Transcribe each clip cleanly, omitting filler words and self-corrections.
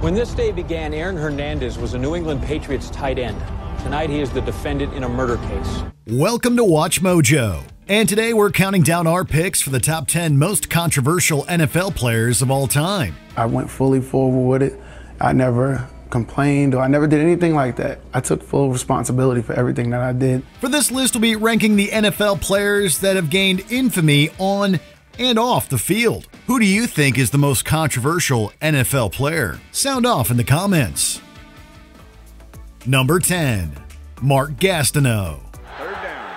When this day began, Aaron Hernandez was a New England Patriots tight end. Tonight, he is the defendant in a murder case. Welcome to Watch Mojo. And today we're counting down our picks for the top 10 most controversial NFL players of all time. I went fully forward with it. I never complained or I never did anything like that. I took full responsibility for everything that I did. For this list, we'll be ranking the NFL players that have gained infamy on and off the field. Who do you think is the most controversial NFL player? Sound off in the comments. Number 10, Mark Gastineau. Third down.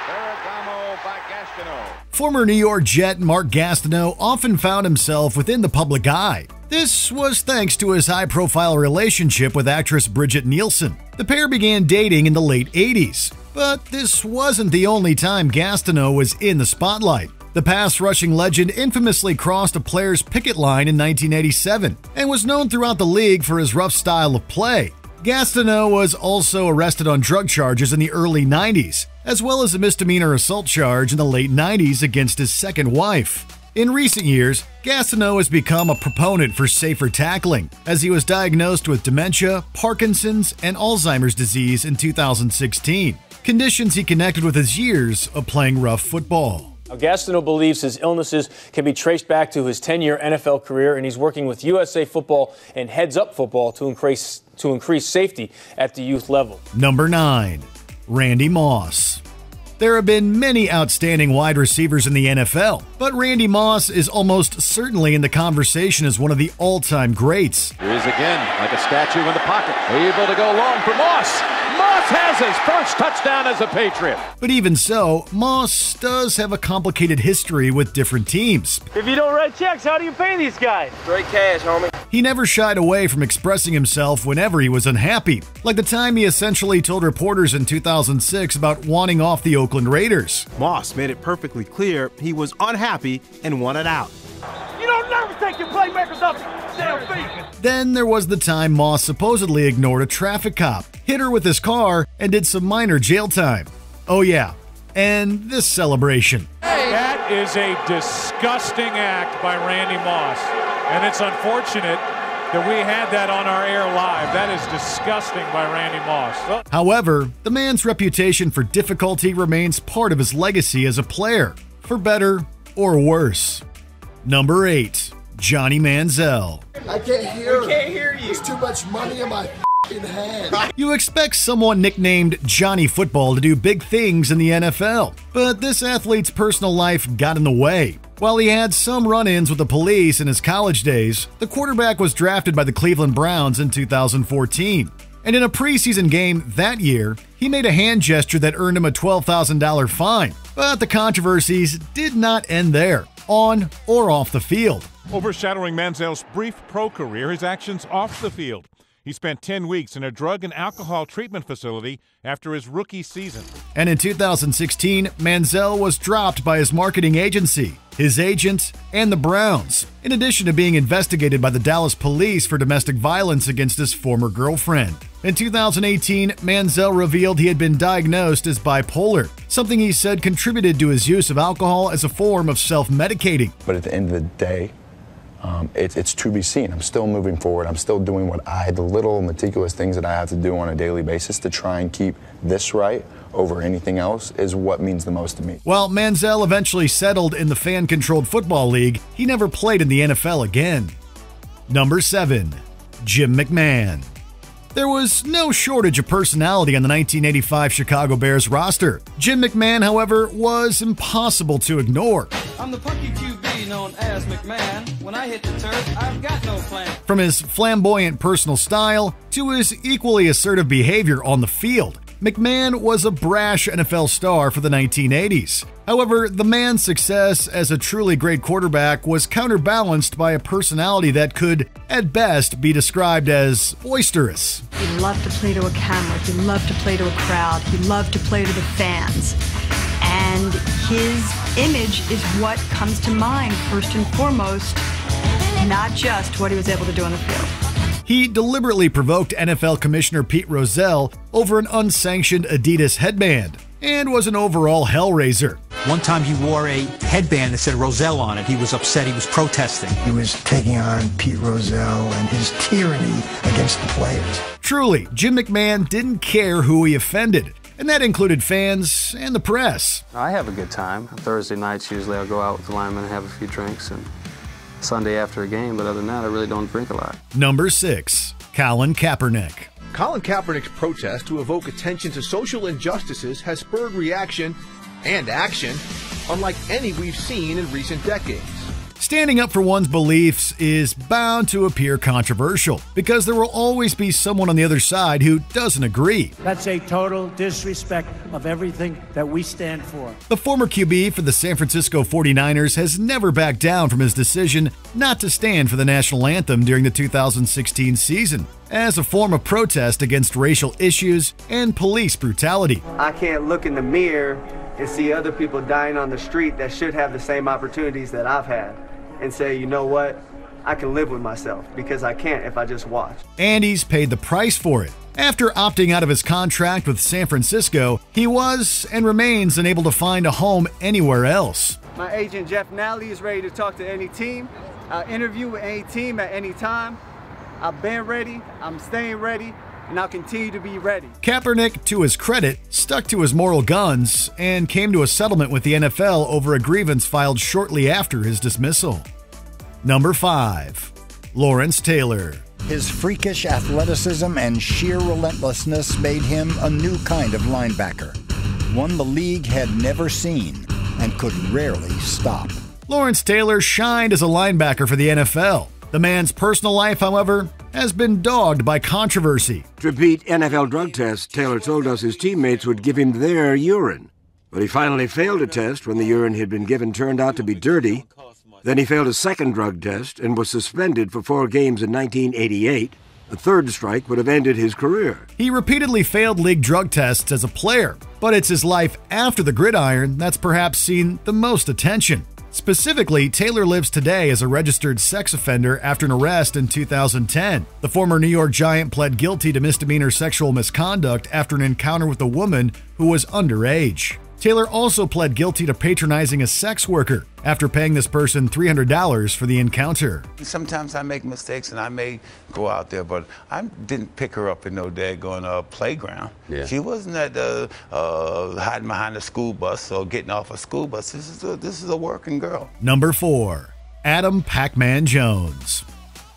Ferragamo by Gastineau. Former New York Jet Mark Gastineau often found himself within the public eye. This was thanks to his high-profile relationship with actress Bridget Nielsen. The pair began dating in the late 80s. But this wasn't the only time Gastineau was in the spotlight. The pass-rushing legend infamously crossed a player's picket line in 1987 and was known throughout the league for his rough style of play. Gastineau was also arrested on drug charges in the early 90s, as well as a misdemeanor assault charge in the late 90s against his second wife. In recent years, Gastineau has become a proponent for safer tackling, as he was diagnosed with dementia, Parkinson's, and Alzheimer's disease in 2016, conditions he connected with his years of playing rough football. Gastineau believes his illnesses can be traced back to his 10-year NFL career, and he's working with USA Football and Heads Up Football to increase safety at the youth level. Number 9, Randy Moss. There have been many outstanding wide receivers in the NFL, but Randy Moss is almost certainly in the conversation as one of the all-time greats. Here he is again, like a statue in the pocket. Able to go long for Moss. Moss has his first touchdown as a Patriot. But even so, Moss does have a complicated history with different teams. If you don't write checks, how do you pay these guys? Straight cash, homie. He never shied away from expressing himself whenever he was unhappy, like the time he essentially told reporters in 2006 about wanting off the Oakland Raiders. Moss made it perfectly clear he was unhappy and wanted out. You don't never take your playmakers off the damn feet. Then there was the time Moss supposedly ignored a traffic cop, hit her with his car, and did some minor jail time. Oh yeah, and this celebration. That is a disgusting act by Randy Moss, and it's unfortunate that we had that on our air live. That is disgusting by Randy Moss. However, the man's reputation for difficulty remains part of his legacy as a player, for better or worse. Number 8, Johnny Manziel. I can't hear. We can't hear you. There's too much money in my head. You expect someone nicknamed Johnny Football to do big things in the NFL, but this athlete's personal life got in the way. While he had some run-ins with the police in his college days, the quarterback was drafted by the Cleveland Browns in 2014. And in a preseason game that year, he made a hand gesture that earned him a $12,000 fine. But the controversies did not end there, on or off the field. Overshadowing Manziel's brief pro career, his actions off the field. He spent 10 weeks in a drug and alcohol treatment facility after his rookie season. And in 2016, Manziel was dropped by his marketing agency, his agent, and the Browns, in addition to being investigated by the Dallas police for domestic violence against his former girlfriend. In 2018, Manziel revealed he had been diagnosed as bipolar, something he said contributed to his use of alcohol as a form of self-medicating. But at the end of the day, it's to be seen. I'm still moving forward. I'm still doing the little meticulous things that I have to do on a daily basis to try and keep this right over anything else is what means the most to me. While Manziel eventually settled in the fan-controlled football league, he never played in the NFL again. Number 7, Jim McMahon. There was no shortage of personality on the 1985 Chicago Bears roster. Jim McMahon, however, was impossible to ignore. I'm the punky QB known as McMahon. When I hit the turf, I've got no plan. From his flamboyant personal style to his equally assertive behavior on the field, McMahon was a brash NFL star for the 1980s. However, the man's success as a truly great quarterback was counterbalanced by a personality that could, at best, be described as boisterous. He loved to play to a camera, he loved to play to a crowd, he loved to play to the fans. And his image is what comes to mind first and foremost, not just what he was able to do on the field. He deliberately provoked NFL Commissioner Pete Rozelle over an unsanctioned Adidas headband and was an overall hellraiser. One time he wore a headband that said Roselle on it. He was upset. He was protesting. He was taking on Pete Rozelle and his tyranny against the players. Truly, Jim McMahon didn't care who he offended, and that included fans and the press. I have a good time. Thursday nights, usually I'll go out with the linemen and have a few drinks, and Sunday after a game, but other than that, I really don't drink a lot. Number 6, Colin Kaepernick. Colin Kaepernick's protest to evoke attention to social injustices has spurred reaction and action unlike any we've seen in recent decades. Standing up for one's beliefs is bound to appear controversial because there will always be someone on the other side who doesn't agree. That's a total disrespect of everything that we stand for. The former QB for the San Francisco 49ers has never backed down from his decision not to stand for the national anthem during the 2016 season as a form of protest against racial issues and police brutality. I can't look in the mirror and see other people dying on the street that should have the same opportunities that I've had and say, you know what, I can live with myself, because I can't if I just watch. And he's paid the price for it. After opting out of his contract with San Francisco, he was and remains unable to find a home anywhere else. My agent Jeff Nally is ready to talk to any team. I'll interview with any team at any time. I've been ready, I'm staying ready, and I'll continue to be ready. Kaepernick, to his credit, stuck to his moral guns and came to a settlement with the NFL over a grievance filed shortly after his dismissal. Number 5, Lawrence Taylor. His freakish athleticism and sheer relentlessness made him a new kind of linebacker, one the league had never seen and could rarely stop. Lawrence Taylor shined as a linebacker for the NFL. The man's personal life, however, has been dogged by controversy. To repeat NFL drug tests, Taylor told us his teammates would give him their urine. But he finally failed a test when the urine he'd been given turned out to be dirty. Then he failed a second drug test and was suspended for 4 games in 1988. A third strike would have ended his career. He repeatedly failed league drug tests as a player, but it's his life after the gridiron that's perhaps seen the most attention. Specifically, Taylor lives today as a registered sex offender after an arrest in 2010. The former New York Giant pled guilty to misdemeanor sexual misconduct after an encounter with a woman who was underage. Taylor also pled guilty to patronizing a sex worker after paying this person $300 for the encounter. Sometimes I make mistakes and I may go out there, but I didn't pick her up in no daggone playground. Yeah. She wasn't at hiding behind a school bus or getting off a school bus. This is a working girl. Number 4, Adam Pacman Jones.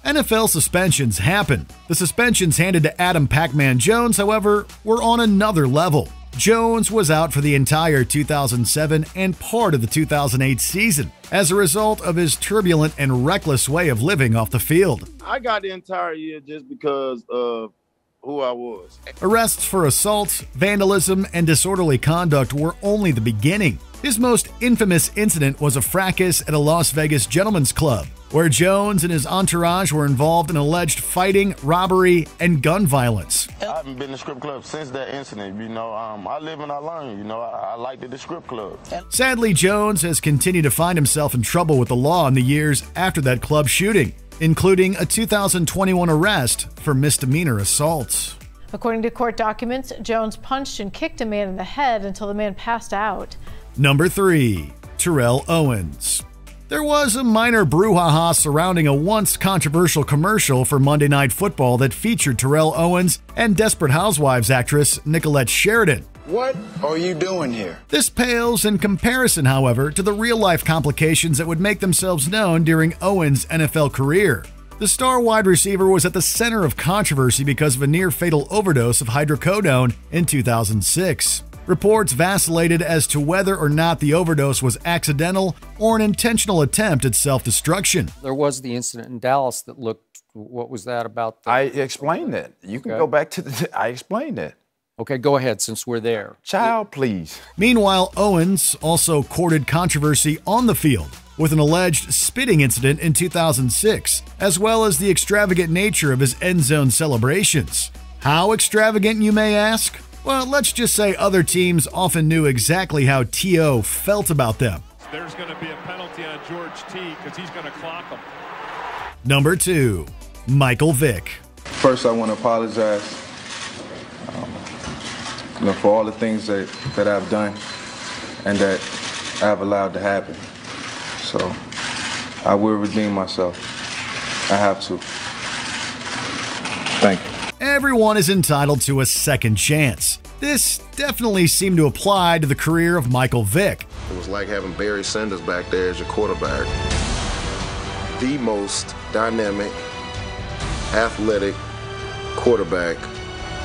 NFL suspensions happen. The suspensions handed to Adam Pacman Jones, however, were on another level. Jones was out for the entire 2007 and part of the 2008 season as a result of his turbulent and reckless way of living off the field. I got the entire year just because of who I was. Arrests for assault, vandalism, and disorderly conduct were only the beginning. His most infamous incident was a fracas at a Las Vegas gentleman's club, where Jones and his entourage were involved in alleged fighting, robbery, and gun violence. I haven't been to the strip club since that incident. I live and I learn. I liked the strip club. Sadly, Jones has continued to find himself in trouble with the law in the years after that club shooting, including a 2021 arrest for misdemeanor assaults. According to court documents, Jones punched and kicked a man in the head until the man passed out. Number 3, Terrell Owens. There was a minor brouhaha surrounding a once controversial commercial for Monday Night Football that featured Terrell Owens and Desperate Housewives actress Nicolette Sheridan. What are you doing here? This pales in comparison, however, to the real-life complications that would make themselves known during Owens' NFL career. The star wide receiver was at the center of controversy because of a near-fatal overdose of hydrocodone in 2006. Reports vacillated as to whether or not the overdose was accidental or an intentional attempt at self-destruction. There was the incident in Dallas that looked, what was that about? I explained that. You can go back to I explained that. Okay, go ahead since we're there. Child, please. Meanwhile, Owens also courted controversy on the field with an alleged spitting incident in 2006, as well as the extravagant nature of his end zone celebrations. How extravagant, you may ask? Well, let's just say other teams often knew exactly how T.O. felt about them. There's going to be a penalty on George T because he's going to clock him. Number 2, Michael Vick. First, I want to apologize for all the things that I've done and that have allowed to happen. So I will redeem myself. I have to. Thank you. Everyone is entitled to a second chance. This definitely seemed to apply to the career of Michael Vick. It was like having Barry Sanders back there as your quarterback. The most dynamic, athletic quarterback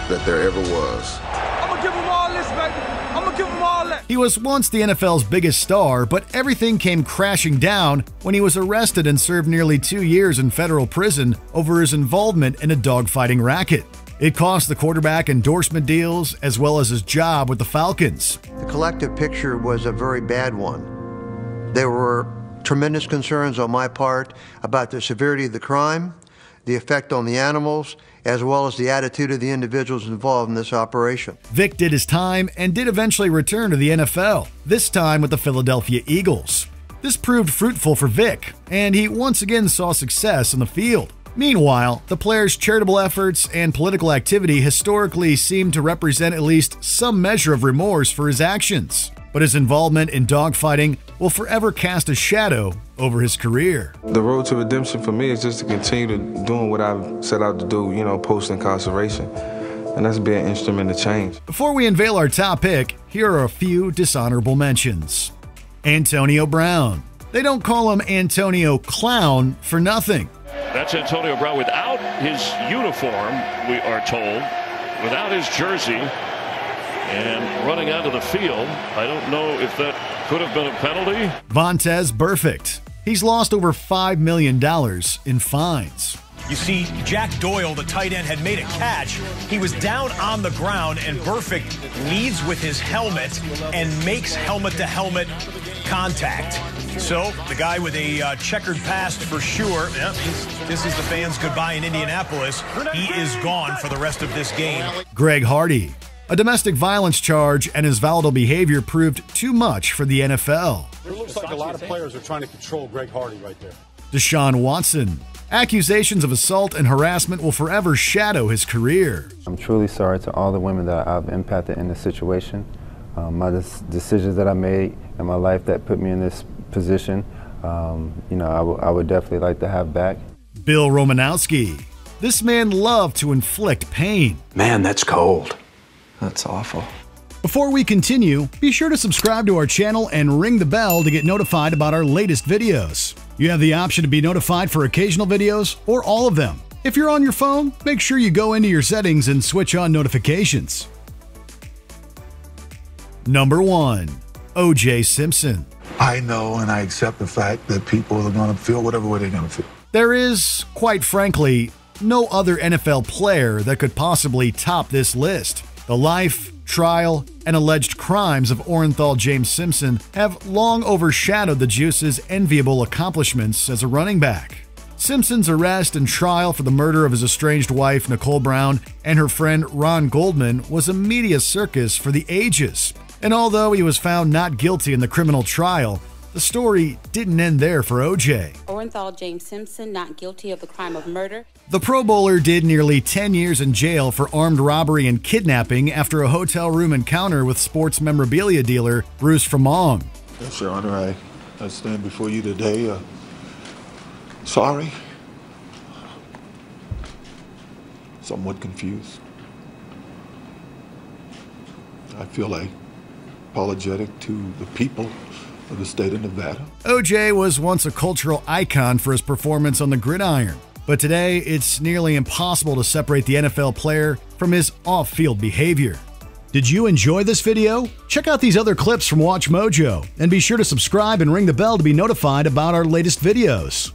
that there ever was. I'm gonna give him all this, baby. I'm gonna give him all that. He was once the NFL's biggest star, but everything came crashing down when he was arrested and served nearly 2 years in federal prison over his involvement in a dogfighting racket. It cost the quarterback endorsement deals as well as his job with the Falcons. The collective picture was a very bad one. There were tremendous concerns on my part about the severity of the crime, the effect on the animals, as well as the attitude of the individuals involved in this operation. Vick did his time and did eventually return to the NFL, this time with the Philadelphia Eagles. This proved fruitful for Vick, and he once again saw success on the field. Meanwhile, the player's charitable efforts and political activity historically seem to represent at least some measure of remorse for his actions. But his involvement in dogfighting will forever cast a shadow over his career. The road to redemption for me is just to continue to doing what I've set out to do, post-incarceration. And that's be an instrument of change. Before we unveil our top pick, here are a few dishonorable mentions. Antonio Brown. They don't call him Antonio Clown for nothing. That's Antonio Brown without his uniform, we are told, without his jersey, and running onto the field. I don't know if that could have been a penalty. Vontaze Burfict. He's lost over $5 million in fines. You see, Jack Doyle, the tight end, had made a catch. He was down on the ground, and Burfict leads with his helmet and makes helmet-to-helmet contact. So the guy with a checkered past for sure. Yep, this is the fans' goodbye in Indianapolis. He is gone for the rest of this game. Greg Hardy. A domestic violence charge and his volatile behavior proved too much for the NFL. It looks like a lot of players are trying to control Greg Hardy right there. Deshaun Watson. Accusations of assault and harassment will forever shadow his career. I'm truly sorry to all the women that I've impacted in this situation. My decisions that I made in my life that put me in this position, I would definitely like to have back. Bill Romanowski. This man loved to inflict pain. Man, that's cold. That's awful. Before we continue, be sure to subscribe to our channel and ring the bell to get notified about our latest videos. You have the option to be notified for occasional videos or all of them. If you're on your phone, make sure you go into your settings and switch on notifications. Number 1. O.J. Simpson. I know and I accept the fact that people are going to feel whatever way they're going to feel. There is, quite frankly, no other NFL player that could possibly top this list. The life, trial, and alleged crimes of Orenthal James Simpson have long overshadowed the Juice's enviable accomplishments as a running back. Simpson's arrest and trial for the murder of his estranged wife, Nicole Brown, and her friend Ron Goldman was a media circus for the ages. And although he was found not guilty in the criminal trial, the story didn't end there for O.J. Orenthal James Simpson not guilty of the crime of murder. The Pro Bowler did nearly 10 years in jail for armed robbery and kidnapping after a hotel room encounter with sports memorabilia dealer Bruce Framong. Yes, Your Honor, I stand before you today sorry, somewhat confused. I feel apologetic to the people of the state of Nevada. O.J. was once a cultural icon for his performance on the gridiron, but today it's nearly impossible to separate the NFL player from his off-field behavior. Did you enjoy this video? Check out these other clips from WatchMojo, and be sure to subscribe and ring the bell to be notified about our latest videos.